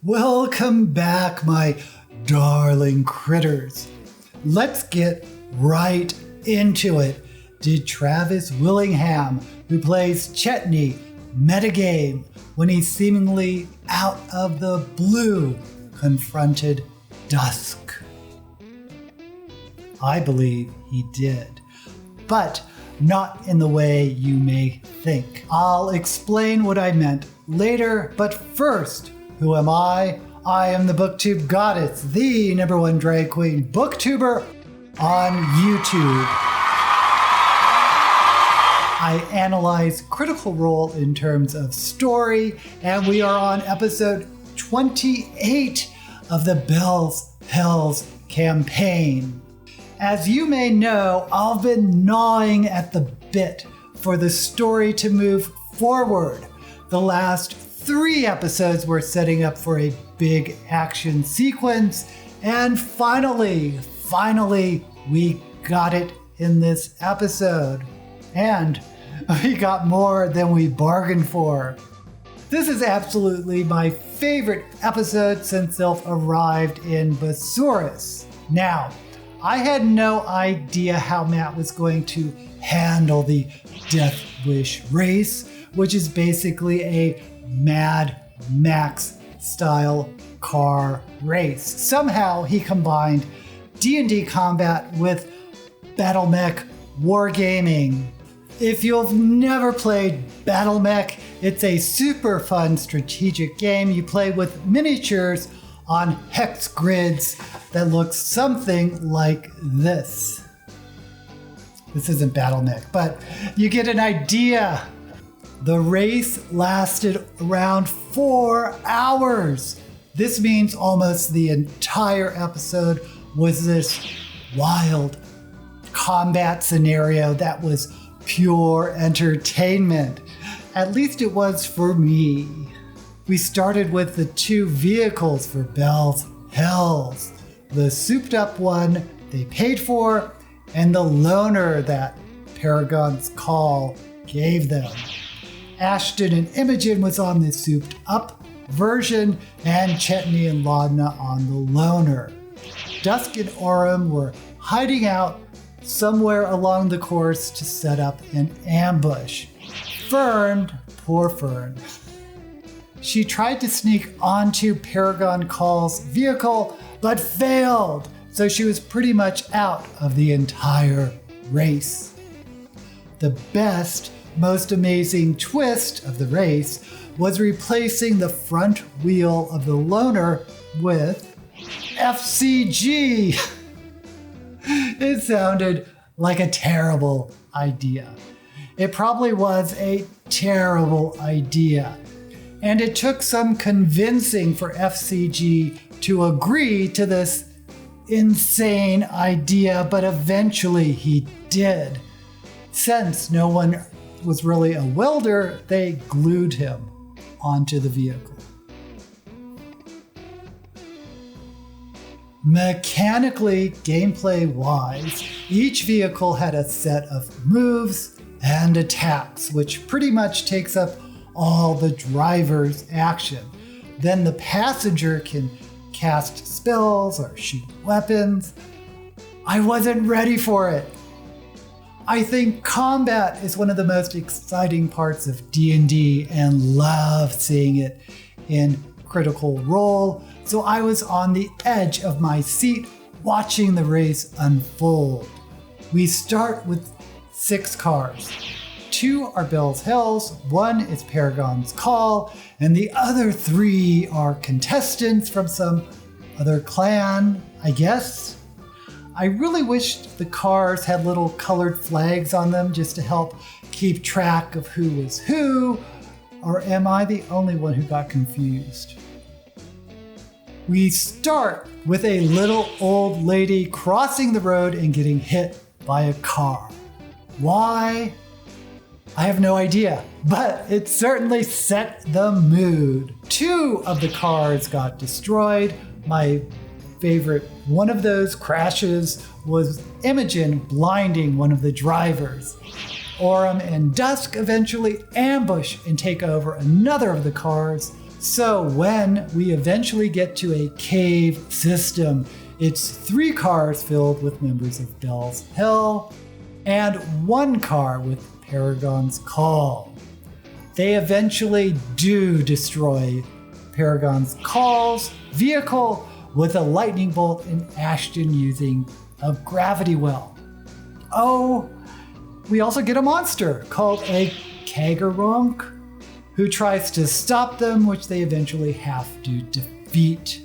Welcome back, my darling critters. Let's get right into it. Did Travis Willigham, who plays Chetney, metagame when he seemingly out of the blue confronted Dusk? I believe he did, but not in the way you may think. I'll explain what I meant later, but first, who am I? I am the BookTube goddess, the #1 drag queen booktuber on YouTube. I analyze Critical Role in terms of story, and we are on episode 28 of the Bells Hells campaign. As you may know, I've been gnawing at the bit for the story to move forward. The last 3 episodes were setting up for a big action sequence, and finally, we got it in this episode. And we got more than we bargained for. This is absolutely my favorite episode since they've arrived in Bassuras. Now, I had no idea how Matt was going to handle the Death Wish race, which is basically a Mad Max style car race. Somehow he combined D&D combat with Battle Mech wargaming. If you've never played Battle Mech, it's a super fun strategic game. You play with miniatures on hex grids that looks something like this. This isn't Battle Mech, but you get an idea. The race lasted around 4 hours. This means almost the entire episode was this wild combat scenario that was pure entertainment. At least it was for me. We started with the 2 vehicles for Bells Hells. The souped up one they paid for, and the loner that Paragon's Call gave them. Ashton and Imogen was on the souped up version, and Chetney and Laudna on the loner. Dusk and Orem were hiding out somewhere along the course to set up an ambush. Fern, poor Fern, she tried to sneak onto Paragon Call's vehicle, but failed, so she was pretty much out of the entire race. The best, most amazing twist of the race was replacing the front wheel of the loner with FCG. It sounded like a terrible idea. It probably was a terrible idea. And it took some convincing for FCG to agree to this insane idea, but eventually he did. Since no one was really a welder, they glued him onto the vehicle. Mechanically, gameplay-wise, each vehicle had a set of moves and attacks, which pretty much takes up all the driver's action. Then the passenger can cast spells or shoot weapons. I wasn't ready for it. I think combat is one of the most exciting parts of D&D and love seeing it in Critical Role, so I was on the edge of my seat watching the race unfold. We start with 6 cars. 2 are Bells Hells, 1 is Paragon's Call, and the other 3 are contestants from some other clan, I guess. I really wished the cars had little colored flags on them just to help keep track of who was who, or am I the only one who got confused? We start with a little old lady crossing the road and getting hit by a car. Why? I have no idea, but it certainly set the mood. 2 of the cars got destroyed. My favorite one of those crashes was Imogen blinding one of the drivers. Orem and Dusk eventually ambush and take over another of the cars, So when we eventually get to a cave system, it's 3 cars filled with members of Bell's Hill and 1 car with Paragon's Call. They eventually do destroy Paragon's Call's vehicle with a lightning bolt and Ashton using a gravity well. Oh, we also get a monster called a Kagarunk who tries to stop them, which they eventually have to defeat.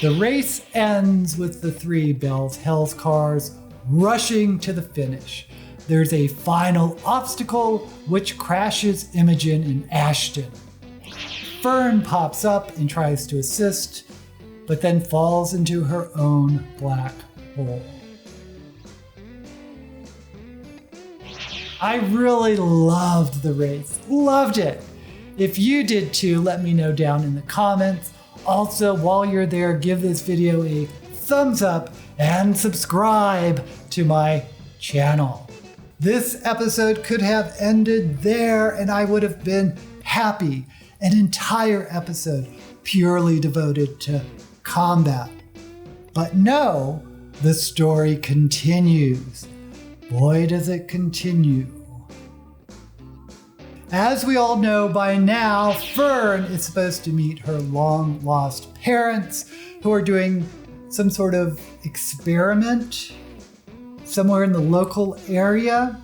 The race ends with the 3 Bell's Hell's cars rushing to the finish. There's a final obstacle which crashes Imogen and Ashton. Fern pops up and tries to assist, but then falls into her own black hole. I really loved the race. Loved it. If you did too, let me know down in the comments. Also, while you're there, give this video a thumbs up and subscribe to my channel. This episode could have ended there and I would have been happy. An entire episode purely devoted to combat. But no, the story continues. Boy, does it continue. As we all know by now, Fern is supposed to meet her long-lost parents who are doing some sort of experiment somewhere in the local area.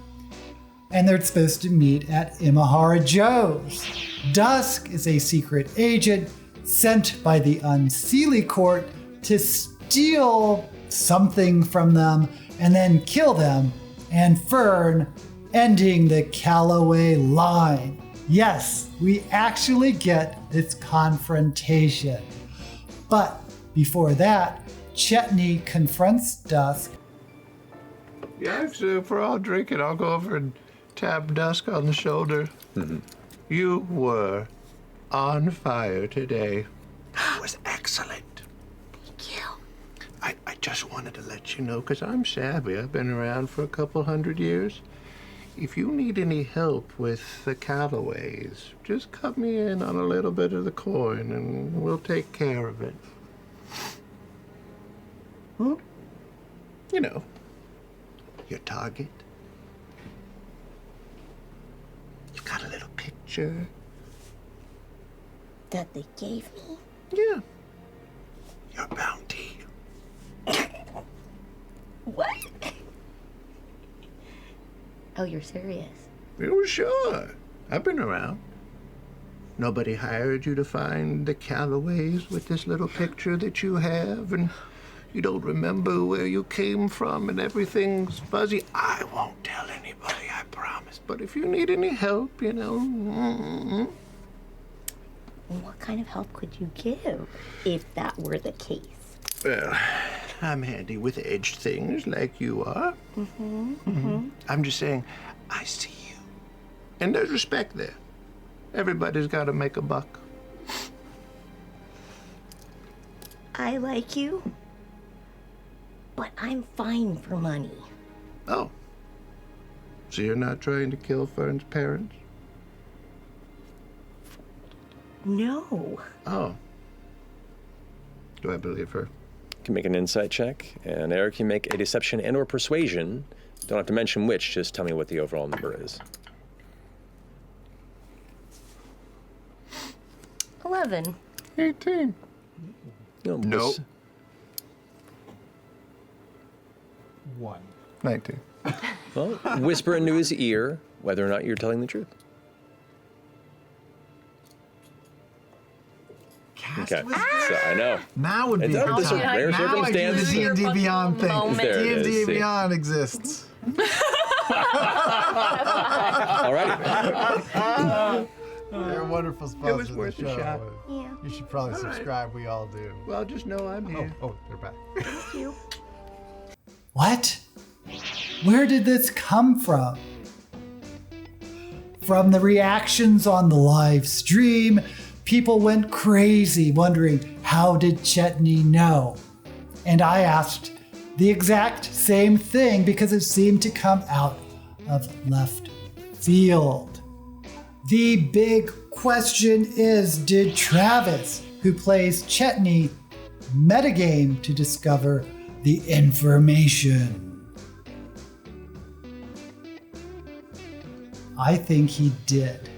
And they're supposed to meet at Imahara Joe's. Dusk is a secret agent sent by the Unseelie Court to steal something from them and then kill them, and Fern ending the Calloway line. Yes, we actually get this confrontation. But before that, Chetney confronts Dusk. Yeah, if we're all drinking, I'll go over and tap Dusk on the shoulder. You were on fire today. That was excellent. Thank you. I just wanted to let you know, because I'm savvy. I've been around for a couple 100 years. If you need any help with the Callaways, just cut me in on a little bit of the coin and we'll take care of it. You know, your target. You've got a little picture. That they gave me? Yeah. Your bounty. What? Oh, you're serious? You sure? I've been around. Nobody hired you to find the Callaways with this little picture that you have, and you don't remember where you came from and everything's fuzzy. I won't tell anybody, I promise. But if you need any help, you know. What kind of help could you give if that were the case? Well, I'm handy with edged things like you are. I'm just saying, I see you. And there's respect there. Everybody's got to make a buck. I like you, but I'm fine for money. Oh. So you're not trying to kill Fern's parents? No. Oh. Do I believe her? Can make an insight check, and Eric can make a deception and/or persuasion. Don't have to mention which, just tell me what the overall number is. 11. 18. Nope. 1. 19. Well, whisper into his ear whether or not you're telling the truth. Okay, so I know. Now would be a good This is a time. rare Now I do the circumstance. D&D Beyond thing. There it is, D&D see. Beyond exists. Alrighty. They're wonderful sponsors. It was worth of the a show. shot. Yeah. You should probably All right. subscribe. We all do. Well, just know I'm here. Oh, they're back. Thank you. What? Where did this come from? From the reactions on the live stream, people went crazy wondering, how did Chetney know? And I asked the exact same thing because it seemed to come out of left field. The big question is, did Travis, who plays Chetney, metagame to discover the information? I think he did,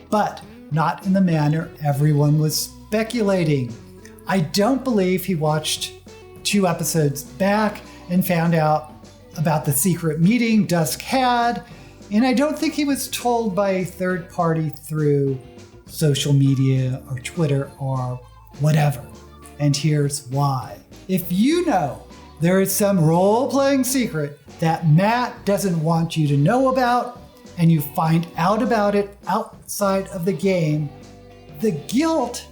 but not in the manner everyone was speculating. I don't believe he watched 2 episodes back and found out about the secret meeting Dusk had, and I don't think he was told by a third party through social media or Twitter or whatever. And here's why. If you know there is some role-playing secret that Matt doesn't want you to know about, and you find out about it outside of the game, the guilt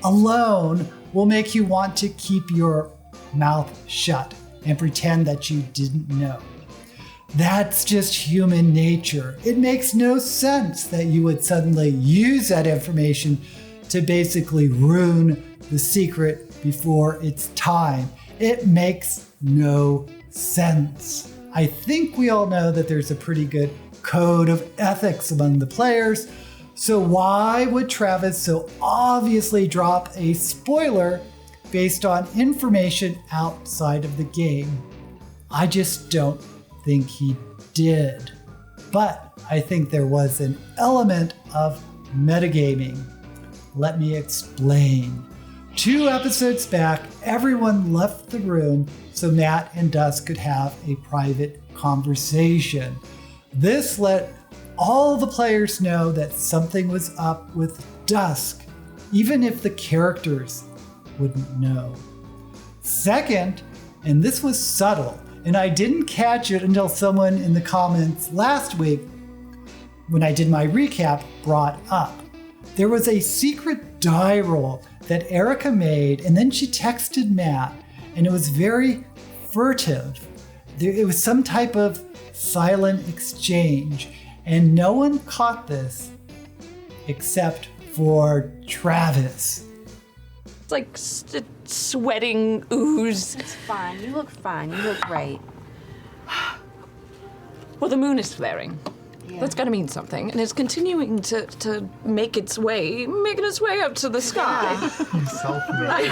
alone will make you want to keep your mouth shut and pretend that you didn't know. That's just human nature. It makes no sense that you would suddenly use that information to basically ruin the secret before it's time. It makes no sense. I think we all know that there's a pretty good code of ethics among the players, so why would Travis so obviously drop a spoiler based on information outside of the game? I just don't think he did. But I think there was an element of metagaming. Let me explain. 2 episodes back, everyone left the room so Matt and Dusk could have a private conversation. This let all the players know that something was up with Dusk, even if the characters wouldn't know. Second, and this was subtle, and I didn't catch it until someone in the comments last week when I did my recap brought up. There was a secret die roll that Erica made, and then she texted Matt, and it was very furtive. It was some type of silent exchange, and no one caught this except for Travis. It's like sweating ooze. It's fine. You look fine. You look great. Well, the moon is flaring. Yeah. That's gotta mean something. And it's continuing to making its way up to the sky. Self-made.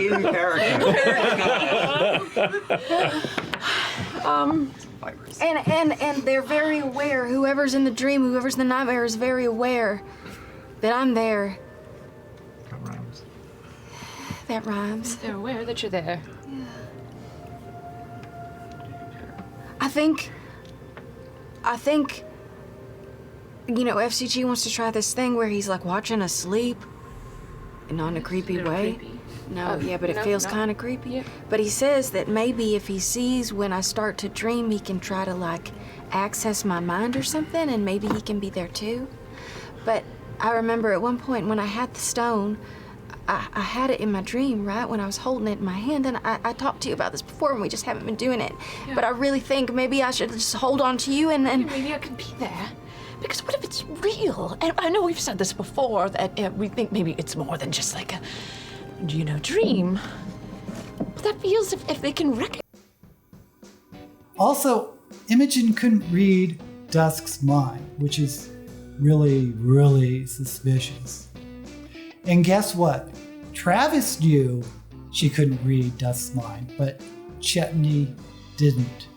In character. And they're very aware. Whoever's in the dream, whoever's in the nightmare is very aware that I'm there. That rhymes. That rhymes. They're aware that you're there. I think, you know, FCG wants to try this thing where he's like watching us sleep, and not in a creepy way. Creepy. No, yeah, but it feels kind of creepy. Yeah. But he says that maybe if he sees when I start to dream, he can try to like access my mind or something, and maybe he can be there too. But I remember at one point when I had the stone, I had it in my dream, right? When I was holding it in my hand, and I talked to you about this before, and we just haven't been doing it. Yeah. But I really think maybe I should just hold on to you and Maybe I could be there. Because what if it's real? And I know we've said this before, that we think maybe it's more than just like a, dream. But that feels if they can recognize. Also, Imogen couldn't read Dusk's mind, which is really, really suspicious. And guess what? Travis knew she couldn't read Dusk's mind, but Chetney didn't.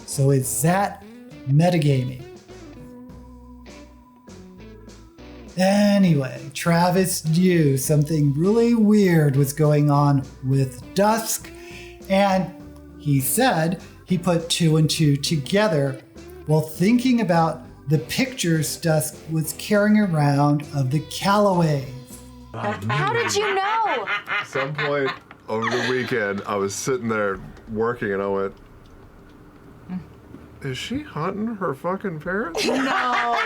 So is that metagaming? Anyway, Travis knew something really weird was going on with Dusk, and he said he put 2 and 2 together while thinking about the pictures Dusk was carrying around of the Callaways. How did you know? At some point over the weekend, I was sitting there working and I went, is she hunting her fucking parents? No.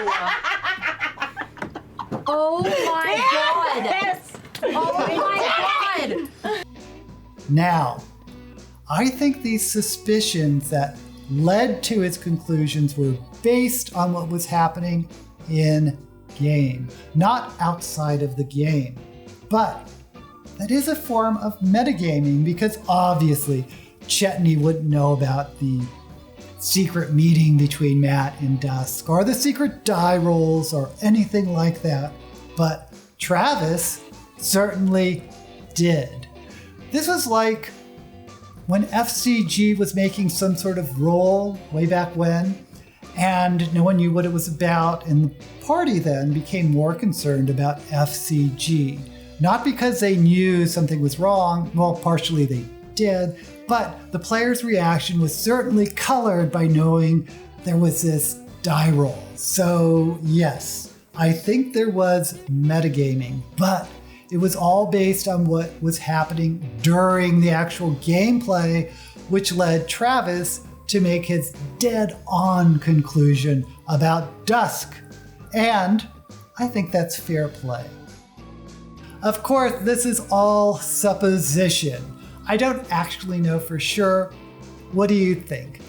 Oh my god! Oh my god! Now, I think these suspicions that led to his conclusions were based on what was happening in game, not outside of the game. But that is a form of metagaming because obviously Chetney wouldn't know about the secret meeting between Matt and Dusk, or the secret die rolls, or anything like that. But Travis certainly did. This was like when FCG was making some sort of roll way back when, and no one knew what it was about, and the party then became more concerned about FCG. Not because they knew something was wrong, well, partially they did, but the players' reaction was certainly colored by knowing there was this die roll. So yes, I think there was metagaming, but it was all based on what was happening during the actual gameplay, which led Travis to make his dead-on conclusion about Dusk. And I think that's fair play. Of course, this is all supposition. I don't actually know for sure. What do you think?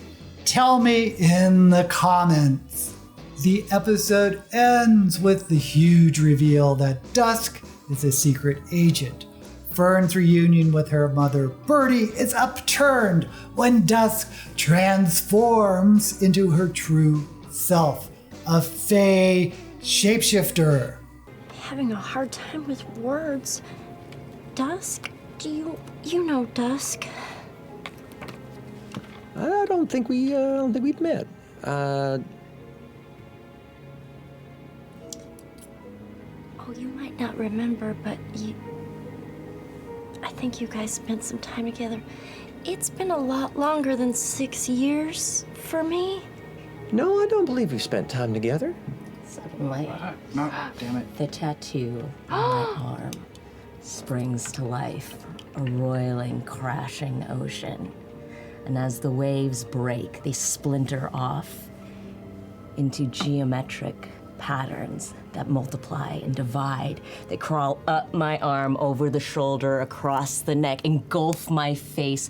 Tell me in the comments. The episode ends with the huge reveal that Dusk is a secret agent. Fern's reunion with her mother Birdie is upturned when Dusk transforms into her true self, a Fae shapeshifter. Having a hard time with words. Dusk? Do you know Dusk? I don't think we've met. Oh, you might not remember, but I think you guys spent some time together. It's been a lot longer than 6 years for me. No, I don't believe we've spent time together. Suddenly, No, damn it. the tattoo on my arm springs to life, a roiling, crashing ocean. And as the waves break, they splinter off into geometric patterns that multiply and divide. They crawl up my arm, over the shoulder, across the neck, engulf my face.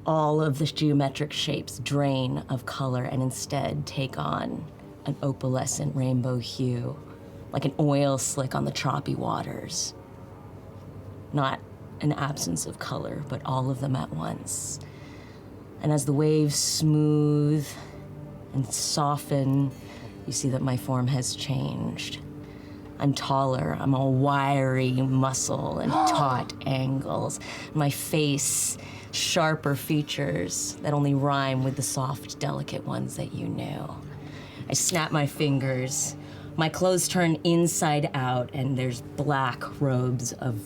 All of the geometric shapes drain of color and instead take on an opalescent rainbow hue, like an oil slick on the choppy waters. Not an absence of color, but all of them at once. And as the waves smooth and soften, you see that my form has changed. I'm taller, I'm all wiry muscle and taut angles. My face, sharper features that only rhyme with the soft, delicate ones that you knew. I snap my fingers. My clothes turn inside out, and there's black robes of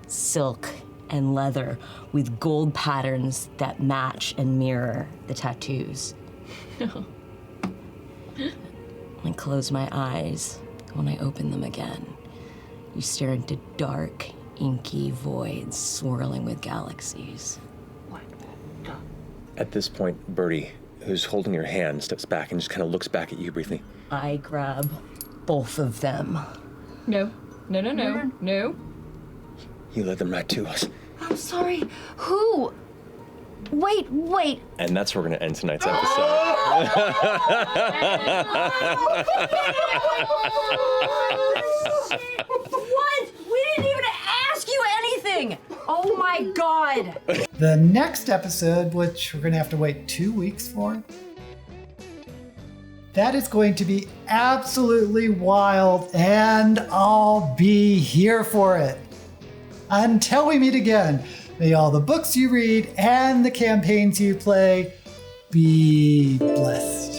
silk and leather with gold patterns that match and mirror the tattoos. I close my eyes. When I open them again, you stare into dark, inky voids swirling with galaxies. At this point, Birdie, who's holding your hand, steps back and just kind of looks back at you briefly. I grab both of them. No. You led them right to us. I'm sorry, who? Wait. And that's where we're going to end tonight's episode. What? We didn't even ask you anything! Oh my god! The next episode, which we're going to have to wait 2 weeks for, that is going to be absolutely wild, and I'll be here for it. Until we meet again, may all the books you read and the campaigns you play be blessed.